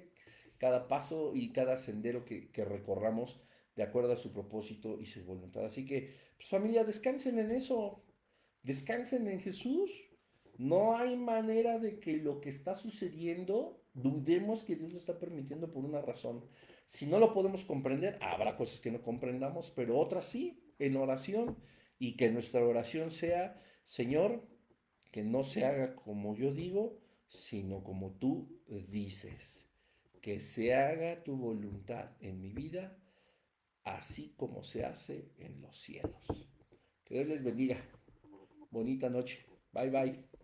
cada paso y cada sendero que recorramos de acuerdo a su propósito y su voluntad. Así que, pues familia, descansen en eso, descansen en Jesús. No hay manera de que lo que está sucediendo dudemos que Dios lo está permitiendo por una razón. Si no lo podemos comprender, habrá cosas que no comprendamos, pero otras sí, en oración. Y que nuestra oración sea, Señor, que no se haga como yo digo, sino como tú dices. Que se haga tu voluntad en mi vida, así como se hace en los cielos. Que Dios les bendiga. Bonita noche. Bye bye.